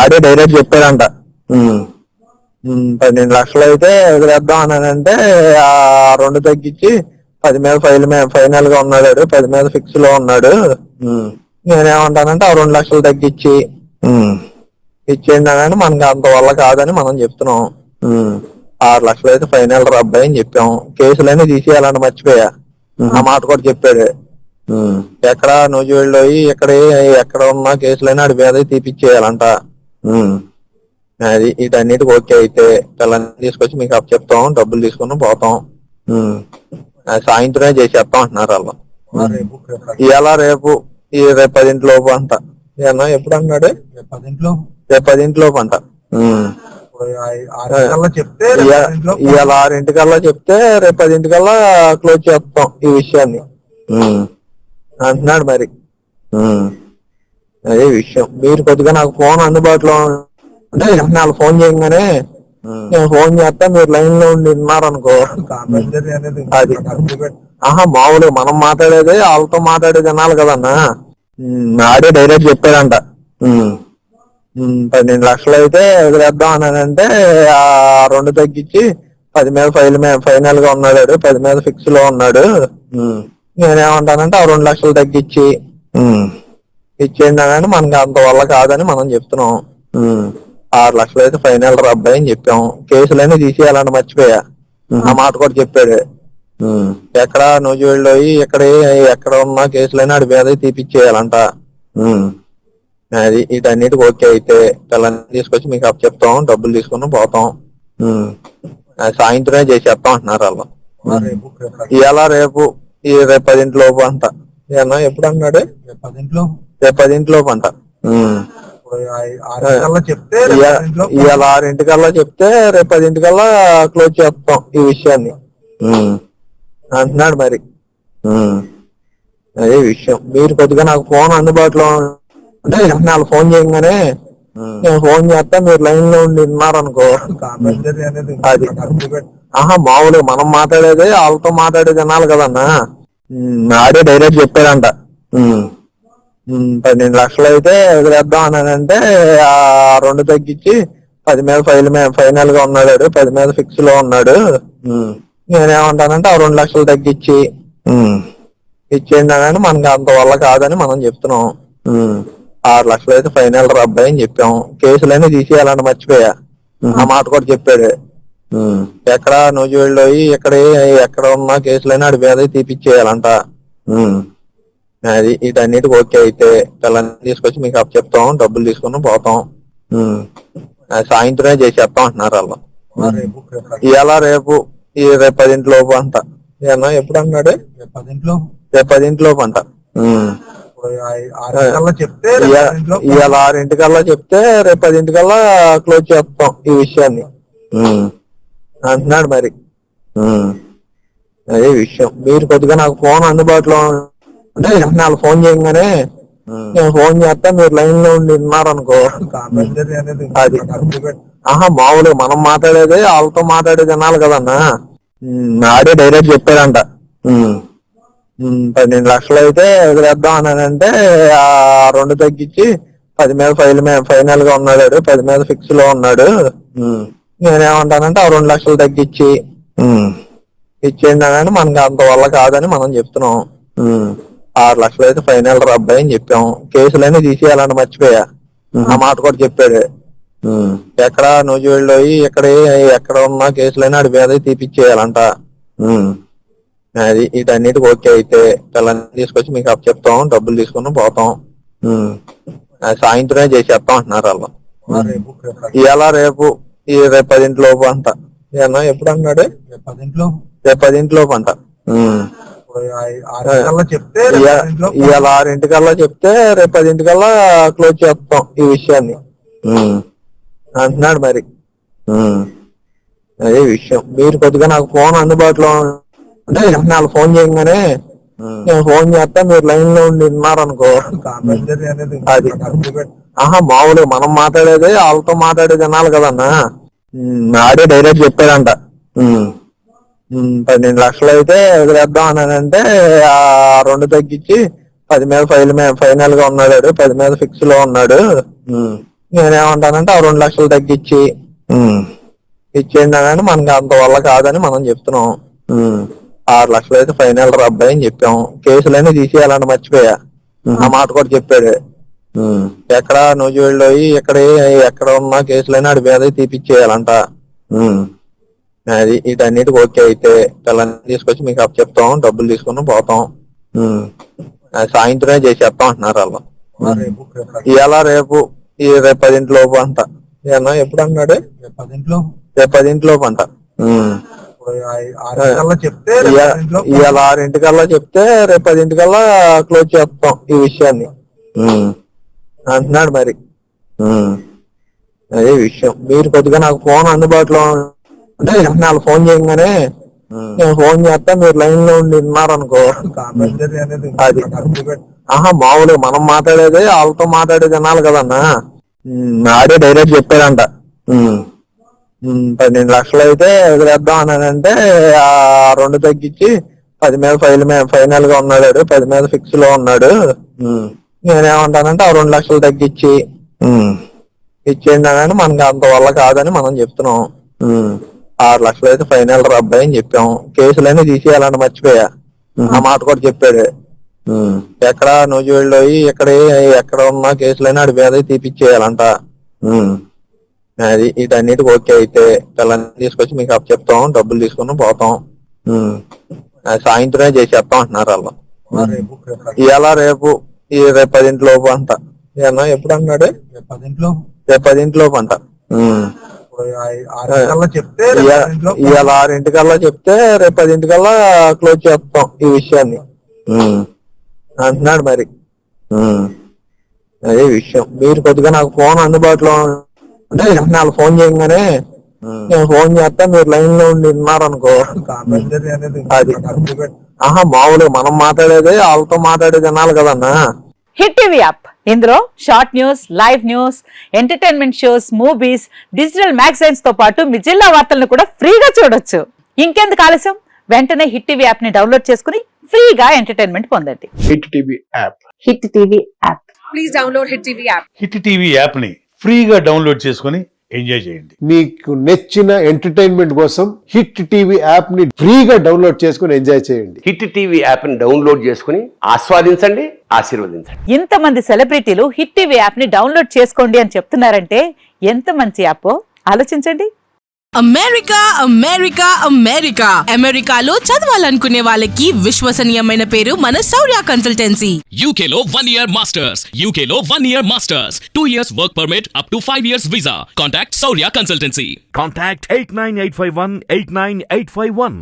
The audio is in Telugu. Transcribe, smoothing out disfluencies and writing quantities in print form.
ఆడే డైరెక్ట్ చెప్పాడంట. 12 లక్షలు అయితే వదిలేద్దాం అని అంటే ఆ 2 తగ్గించి 10 మీద ఫైనల్ గా ఉన్నాడు, 10 మీద ఫిక్స్ లో ఉన్నాడు. నేనేమంటానంటే ఆ 2 లక్షలు తగ్గించి ఇచ్చేయండి అని మనకి అంత వల్ల కాదని మనం చెప్తున్నాం. 6 లక్షలు అయితే ఫైనల్ రబ్బాయి అని చెప్పాం. కేసులన్నీ తీసేయాలని మర్చిపోయా, ఆ మాట కూడా చెప్పాడు. ఎక్కడ నూజివీడులో ఎక్కడ ఉన్న కేసులైనా అడి మీద తీపిచ్చేయాలంట. అది వీటన్నిటికి ఓకే అయితే పిల్లల్ని తీసుకొచ్చి మీకు అప్ చెప్తాం, డబ్బులు తీసుకుని పోతాం. సాయంత్రమే చేసేస్తాం అంటున్నారు వాళ్ళు. ఇవాళ రేపు రేపు 10 లోపు అంట. ఏమన్నా ఎప్పుడు అన్నాడు? రేపు 10 లోపు అంట. ఇవాళ 6 చెప్తే రేపు 10 క్లోజ్ చేస్తాం ఈ విషయాన్ని అంటున్నాడు. మరి అదే విషయం. మీరు కొద్దిగా నాకు ఫోన్ అందుబాటులో అంటే నాకు ఫోన్ చేయగానే నేను ఫోన్ చేస్తా, మీరు లైన్ లో ఉండి ఉన్నారనుకో. అది మామూలుగా మనం మాట్లాడేది వాళ్ళతో మాట్లాడేది వినాలి కదన్నా. ఆడే డైరెక్ట్ చెప్పాడంట. 12 లక్షలు అయితే వదిలేద్దాం అని అంటే ఆ 2 తగ్గించి 10 మీద ఫైనల్ గా ఉన్నాడు, 10 మీద ఫిక్స్ లో ఉన్నాడు. నేనేమంటానంటే ఆ 2 లక్షలు తగ్గించి ఇచ్చేయండి అని మనకి అంత వల్ల కాదని మనం చెప్తున్నాం. 6 లక్షలు అయితే ఫైనల్ రబ్బాయి అని చెప్పాం. కేసులన్నీ తీసేయాలని మర్చిపోయా, ఆ మాట కూడా చెప్పాడు. ఎక్కడ నూజివీడులో ఎక్కడ ఉన్న కేసులైనా అడి మీద తీపిచ్చేయాలంట. అది వీటన్నిటికి ఓకే అయితే పిల్లల్ని తీసుకొచ్చి మీకు అప్ చెప్తాం, డబ్బులు తీసుకుని పోతాం. సాయంత్రమే చేసేస్తాం అంటున్నారు వాళ్ళు. ఇవాళ రేపు 10 లోపు అంట. ఏమన్నా ఎప్పుడు అన్నాడు? రేపు 10 లోపు అంట. ఇవాళ 6 చెప్తే రేపు 10 క్లోజ్ చేస్తాం ఈ విషయాన్ని అంటున్నాడు. మరి అదే విషయం. మీరు కొద్దిగా నాకు ఫోన్ అందుబాటులో అంటే నాకు ఫోన్ చేయగానే నేను ఫోన్ చేస్తా, మీరు లైన్ లో ఉండి ఉన్నారనుకో. అది మామూలుగా మనం మాట్లాడేది వాళ్ళతో మాట్లాడేది వినాలి కదన్నా. ఆడే డైరెక్ట్ చెప్పాడంట. 12 లక్షలు అయితే వదిలేద్దాం అని అంటే ఆ 2 తగ్గించి 10 మీద ఫైనల్ గా ఉన్నాడు, 10 మీద ఫిక్స్ లో ఉన్నాడు. నేనేమంటానంటే ఆ 2 లక్షలు తగ్గించి ఇచ్చేయండి అని మనకి అంత వల్ల కాదని మనం చెప్తున్నాం. 6 లక్షలు అయితే ఫైనల్ రబ్బాయి అని చెప్పాం. కేసులన్నీ తీసేయాలని మర్చిపోయా, ఆ మాట కూడా చెప్పాడు. ఎక్కడ నూజివీడులో ఎక్కడ ఉన్న కేసులైనా అడి మీద తీపిచ్చేయాలంట. అది వీటన్నిటికి ఓకే అయితే పిల్లల్ని తీసుకొచ్చి మీకు అప్ చెప్తాం, డబ్బులు తీసుకుని పోతాం. సాయంత్రమే చేసేస్తాం అంటున్నారు వాళ్ళు. ఇవాళ రేపు 10 లోపు అంట. ఏమన్నా ఎప్పుడు అన్నాడు? రేపు 10 లోపు అంట. ఇవాళ 6 చెప్తే రేపు 10 క్లోజ్ చేస్తాం ఈ విషయాన్ని అంటున్నాడు. మరి అదే విషయం. మీరు కొద్దిగా నాకు ఫోన్ అందుబాటులో అంటే నాకు ఫోన్ చేయగానే నేను ఫోన్ చేస్తా, మీరు లైన్ లో ఉండి ఉన్నారనుకో. అది మామూలుగా మనం మాట్లాడేది వాళ్ళతో మాట్లాడేది వినాలి కదన్నా. ఆడే డైరెక్ట్ చెప్పాడంట. 12 లక్షలు అయితే వదిలేద్దాం అని అంటే ఆ 2 తగ్గించి 10 మీద ఫైనల్ గా ఉన్నాడు, 10 మీద ఫిక్స్ లో ఉన్నాడు. నేనేమంటానంటే ఆ 2 లక్షలు తగ్గించి ఇచ్చేయండి అని మనకి అంత వల్ల కాదని మనం చెప్తున్నాం. 6 లక్షలు అయితే ఫైనల్ రబ్బాయి అని చెప్పాం. కేసులన్నీ తీసేయాలని మర్చిపోయా, ఆ మాట కూడా చెప్పాడు. ఎక్కడ నూజివీడులో ఎక్కడ ఉన్న కేసులైనా అడి మీద తీపిచ్చేయాలంట. అది వీటన్నిటికి ఓకే అయితే పిల్లల్ని తీసుకొచ్చి మీకు అప్ చెప్తాం, డబ్బులు తీసుకుని పోతాం. సాయంత్రమే చేసేస్తాం అంటున్నారు వాళ్ళు. ఇవాళ రేపు 10 లోపు అంట. ఏమన్నా ఎప్పుడు అన్నాడు? రేపు 10 లోపు అంట. ఇవాళ 6 చెప్తే రేపు 10 క్లోజ్ చేస్తాం ఈ విషయాన్ని అంటున్నాడు. మరి అదే విషయం. మీరు కొద్దిగా నాకు ఫోన్ అందుబాటులో అంటే నాకు ఫోన్ చేయగానే నేను ఫోన్ చేస్తా, మీరు లైన్ లో ఉండి ఉన్నారనుకో. అది మామూలుగా మనం మాట్లాడేది వాళ్ళతో మాట్లాడేది వినాలి కదన్నా. ఆడే డైరెక్ట్ చెప్పాడంట. 12 లక్షలు అయితే వదిలేద్దాం అని అంటే ఆ 2 తగ్గించి 10 మీద ఫైనల్ గా ఉన్నాడు, 10 మీద ఫిక్స్ లో ఉన్నాడు. నేనేమంటానంటే ఆ 2 లక్షలు తగ్గించి ఇచ్చేయండి అని మనకి అంత వల్ల కాదని మనం చెప్తున్నాం. 6 లక్షలు అయితే ఫైనల్ రా అబ్బాయి అని చెప్పాం. కేసులన్నీ తీసేయాలంటే మర్చిపోయా. ఆ మాట కూడా చెప్పాడు. ఎక్కడ నూజివీడులో ఎక్కడ ఉన్న కేసులైనా ఆడి మీద తీపిచ్చేయాలంట. అది వీటన్నిటికి ఓకే అయితే పిల్లల్ని తీసుకొచ్చి మీకు అప్ చెప్తాం, డబ్బులు తీసుకుని పోతాం. అది సాయంత్రమే చేసేస్తాం అంటున్నారు వాళ్ళు. ఇవాళ రేపు 10 లోపు అంట. ఏమన్నా ఎప్పుడు అన్నాడు? రేపు 10 లోపు అంట. చెప్తే ఇవాళ 6 చెప్తే రేపు 10 క్లోజ్ చేస్తాం ఈ విషయాన్ని అంటున్నాడు మరి. అదే విషయం. మీరు కొద్దిగా నాకు ఫోన్ అందుబాటులో అంటే వాళ్ళు ఫోన్ చేయగానే నేను ఫోన్ చేస్తా, మీరు లైన్ లో ఉండి ఉన్నారనుకో. అది మామూలుగా మనం మాట్లాడేది వాళ్ళతో మాట్లాడేది వినాలి కదన్నా. ఆడే డైరెక్ట్ చెప్పాడంట 12 లక్షలు అయితే వదిలేద్దాం అని అంటే ఆ 2 తగ్గించి 10 మీద ఫైనల్ గా ఉన్నాడు, 10 మీద ఫిక్స్ లో ఉన్నాడు. నేనేమంటానంటే ఆ 2 లక్షలు తగ్గించి ఇచ్చేయండి అని మనకి అంత వల్ల కాదని మనం చెప్తున్నాం. 6 లక్షలు అయితే ఫైనల్ రా అబ్బాయి అని చెప్పాం. కేసులన్నీ తీసేయాలంటే మర్చిపోయా. ఆ మాట కూడా చెప్పాడు. ఎక్కడ నూజివీడులో ఎక్కడ ఉన్న కేసులైనా ఆడి మీద తీపిచ్చేయాలంట. అది వీటన్నిటికి ఓకే అయితే పిల్లల్ని తీసుకొచ్చి మీకు అప్ చెప్తాం, డబ్బులు తీసుకుని పోతాం. అది సాయంత్రమే చేసేస్తాం అంటున్నారు వాళ్ళు. ఇవాళ రేపు 10 లోపు అంట. ఏమన్నా ఎప్పుడు అన్నాడు? రేపు 10 లోపు అంట. చెప్తే ఇవాళ 6 చెప్తే రేపు 10 క్లోజ్ చేస్తాం ఈ విషయాన్ని అంటున్నాడు మరి. అదే విషయం. మీరు కొద్దిగా నాకు ఫోన్ అందుబాటులో అంటే వాళ్ళు ఫోన్ చేయగానే నేను ఫోన్ చేస్తా, మీరు లైన్ లో ఉండి ఉన్నారనుకో. అది మామూలుగా మనం మాట్లాడేది వాళ్ళతో మాట్లాడేది వినాలి కదన్నా. హిట్ టీవీ యాప్, ఇందులో short news, live news, entertainment shows, movies, digital magazines తో పాటు మీ జిల్లా వార్తలను కూడా ఫ్రీగా చూడొచ్చు. ఇంకెందుకు ఆలస్యం, వెంటనే హిట్ టీవీ యాప్ ని డౌన్లోడ్ చేసుకుని ఫ్రీగా ఎంటర్టైన్మెంట్ పొందండి. Hit TV app. Hit TV app. Please download hit TV app. Hit TV app ని ఫ్రీగా డౌన్లోడ్ చేసుకుని ఎంజాయ్ చేయండి. మీకు నచ్చిన ఎంటర్టైన్మెంట్ కోసం హిట్ టీవీ యాప్ ని ఫ్రీగా డౌన్లోడ్ చేసుకుని ఎంజాయ్ చేయండి. హిట్ టీవీ యాప్ ని డౌన్లోడ్ చేసుకుని ఆస్వాదించండి, ఆశీర్వదించండి. ఇంతమంది సెలబ్రిటీలు హిట్ టీవీ యాప్ ని డౌన్లోడ్ చేసుకోండి అని చెప్తున్నారంటే ఎంత మంచి యాప్ ఆలోచించండి. అమెరికా అమెరికా అమెరికా అమెరికాలో చదవాలనుకునే వాళ్ళకి విశ్వసనీయమైన పేరు మన శౌర్య కన్సల్టెన్సీ. UK లో 1 year masters, UK లో 1 year masters, 2 years work permit up to 5 years visa. Contact Saurya Consultancy. Contact 89851 89851.